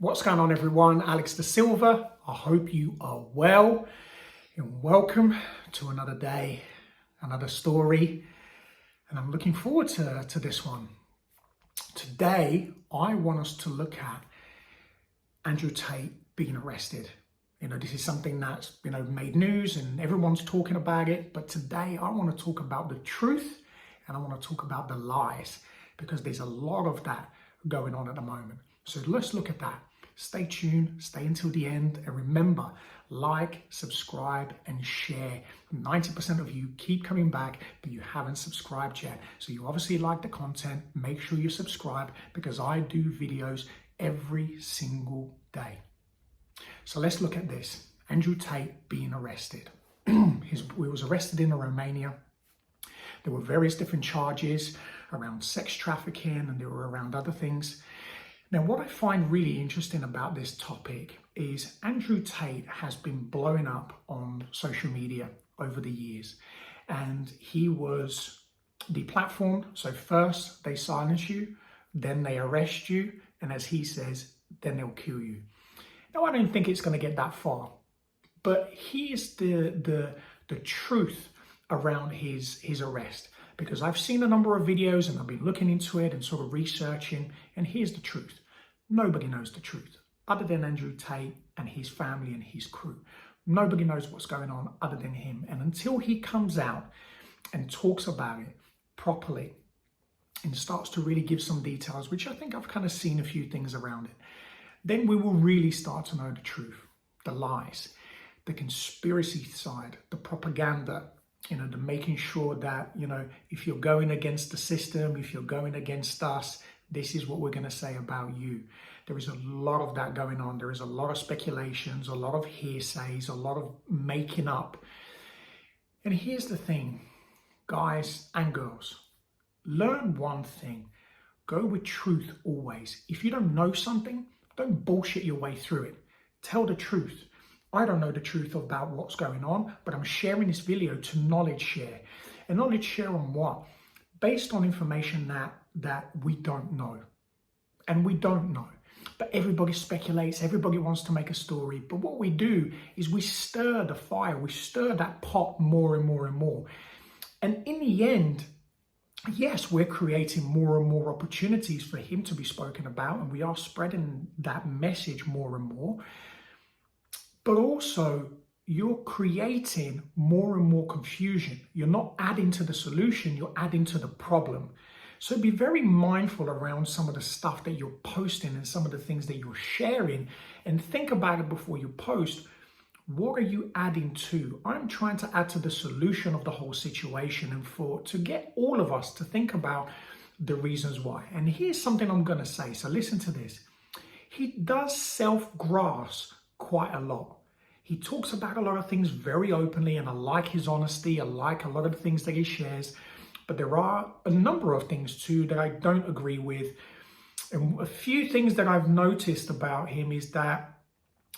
What's going on, everyone? Alex Da Silva. I hope you are well and welcome to another day, another story, and I'm looking forward to this one. Today, I want us to look at Andrew Tate being arrested. This is something that's, made news and everyone's talking about it, but today I want to talk about the truth and I want to talk about the lies because there's a lot of that going on at the moment. So let's look at that. Stay tuned, stay until the end, and remember, like, subscribe, and share. 90% of you keep coming back, but you haven't subscribed yet. So you obviously like the content. Make sure you subscribe because I do videos every single day. So let's look at this. Andrew Tate being arrested. He was arrested in Romania. There were various different charges around sex trafficking and there were around other things. Now, what I find really interesting about this topic is Andrew Tate has been blowing up on social media over the years, and he was deplatformed. So first they silence you, then they arrest you, and as he says, then they'll kill you. Now, I don't think it's going to get that far, but here's the truth around his arrest, because I've seen a number of videos and I've been looking into it and sort of researching, and here's the truth. Nobody knows the truth other than Andrew Tate and his family and his crew. Nobody knows what's going on other than him. And until he comes out and talks about it properly and starts to really give some details, which I think I've kind of seen a few things around it, then we will really start to know the truth, the lies, the conspiracy side, the propaganda, the making sure that, if you're going against the system, if you're going against us, this is what we're going to say about you. There is a lot of that going on. There is a lot of speculations, a lot of hearsays, a lot of making up. And here's the thing, guys and girls, learn one thing. Go with truth always. If you don't know something, don't bullshit your way through it. Tell the truth. I don't know the truth about what's going on, but I'm sharing this video to knowledge share. And knowledge share on what? Based on information that we don't know. And we don't know. But everybody speculates, everybody wants to make a story. But what we do is we stir the fire, we stir that pot more and more and more. And in the end, yes, we're creating more and more opportunities for him to be spoken about, and we are spreading that message more and more. But also, you're creating more and more confusion. You're not adding to the solution, you're adding to the problem. So be very mindful around some of the stuff that you're posting and some of the things that you're sharing, and think about it before you post. What are you adding to? I'm trying to add to the solution of the whole situation and to get all of us to think about the reasons why. And here's something I'm going to say. So listen to this. He does self-grasp quite a lot. He talks about a lot of things very openly, and I like his honesty. I like a lot of the things that he shares. But there are a number of things too that I don't agree with. And a few things that I've noticed about him is that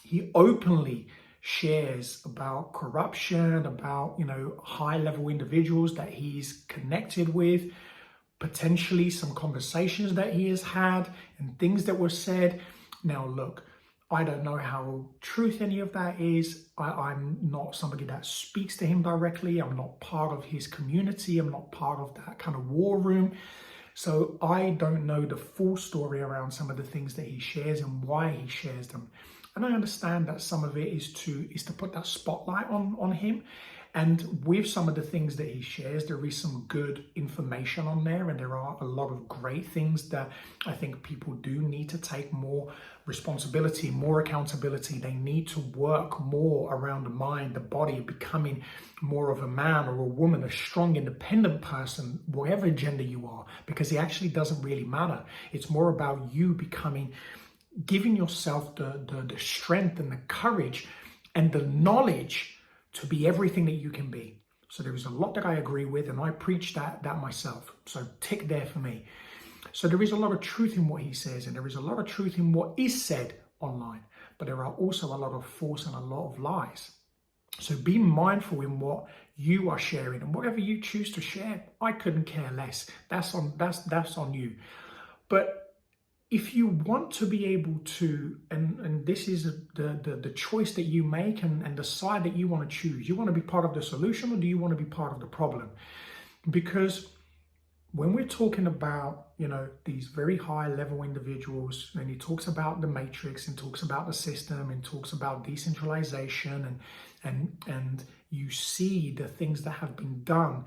he openly shares about corruption, about, high-level individuals that he's connected with, potentially some conversations that he has had and things that were said. Now, look, I don't know how truth any of that is. I'm not somebody that speaks to him directly. I'm not part of his community. I'm not part of that kind of war room. So I don't know the full story around some of the things that he shares and why he shares them. And I understand that some of it is to put that spotlight on him. And with some of the things that he shares, there is some good information on there. And there are a lot of great things that I think people do need to take more responsibility, more accountability. They need to work more around the mind, the body, becoming more of a man or a woman, a strong, independent person, whatever gender you are, because it actually doesn't really matter. It's more about you giving yourself the strength and the courage and the knowledge to be everything that you can be. So there is a lot that I agree with, and I preach that myself. So tick there for me. So there is a lot of truth in what he says, and there is a lot of truth in what is said online. But there are also a lot of false and a lot of lies. So be mindful in what you are sharing, and whatever you choose to share, I couldn't care less. That's on you. But if you want to be able to, and this is the choice that you make and the side that you want to choose, you want to be part of the solution or do you want to be part of the problem? Because when we're talking about, these very high level individuals, and he talks about the matrix and talks about the system and talks about decentralization and you see the things that have been done,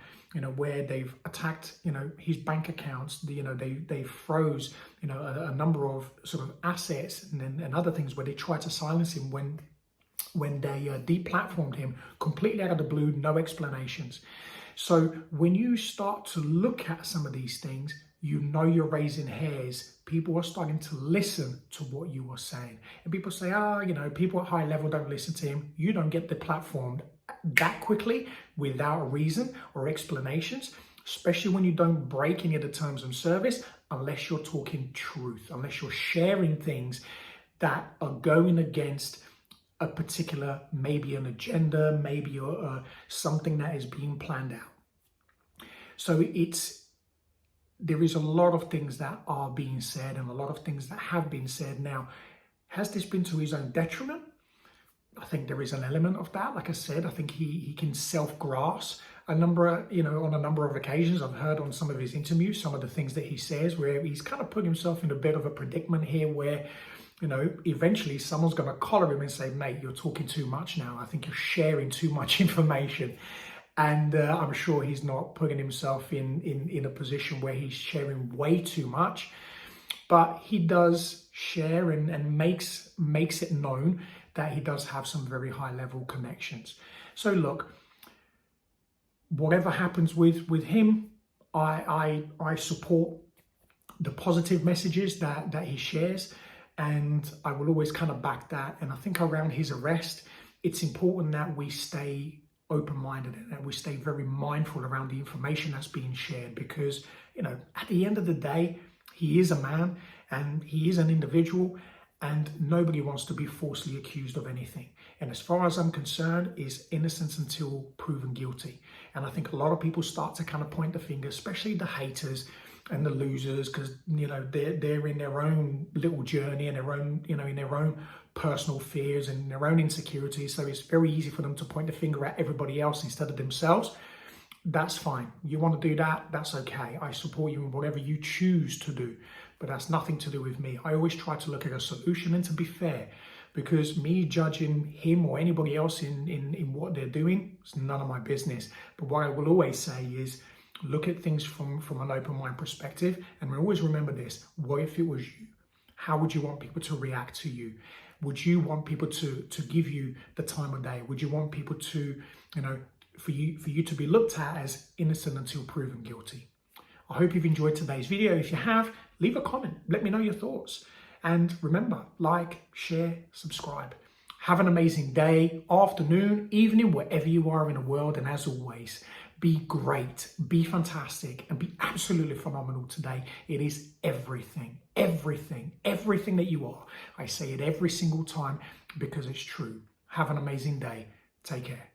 where they've attacked, his bank accounts, they froze, a number of sort of assets and other things where they tried to silence him when they deplatformed him completely out of the blue, no explanations. So when you start to look at some of these things, you're raising hairs. People are starting to listen to what you are saying. And people say, people at high level don't listen to him. You don't get deplatformed that quickly without a reason or explanations, especially when you don't break any of the terms of service, unless you're talking truth, unless you're sharing things that are going against a particular, maybe an agenda, maybe something that is being planned out. So there is a lot of things that are being said and a lot of things that have been said. Now, has this been to his own detriment? I think there is an element of that. Like I said, I think he can self-grasp on a number of occasions. I've heard on some of his interviews, some of the things that he says, where he's kind of put himself in a bit of a predicament here where, eventually someone's going to collar him and say, mate, you're talking too much now. I think you're sharing too much information. And I'm sure he's not putting himself in a position where he's sharing way too much. But he does share and makes it known that he does have some very high level connections. So look, whatever happens with him, I support the positive messages that he shares. And I will always kind of back that. And I think around his arrest, it's important that we stay open-minded and that we stay very mindful around the information that's being shared, because, at the end of the day, he is a man and he is an individual and nobody wants to be falsely accused of anything. And as far as I'm concerned, is innocence until proven guilty. And I think a lot of people start to kind of point the finger, especially the haters and the losers, because they're in their own little journey and their own in their own personal fears and their own insecurities. So it's very easy for them to point the finger at everybody else instead of themselves. That's fine. You want to do that? That's okay. I support you in whatever you choose to do, but that's nothing to do with me. I always try to look at a solution and to be fair, because me judging him or anybody else in what they're doing is none of my business. But what I will always say is, look at things from an open mind perspective, and always remember this: what if it was you? How would you want people to react to you? Would you want people to give you the time of day? Would you want people to, for you to be looked at as innocent until proven guilty? I hope you've enjoyed today's video. If you have, leave a comment. Let me know your thoughts. And remember, like, share, subscribe. Have an amazing day, afternoon, evening, wherever you are in the world. And as always, be great, be fantastic, and be absolutely phenomenal today. It is everything, everything, everything that you are. I say it every single time because it's true. Have an amazing day. Take care.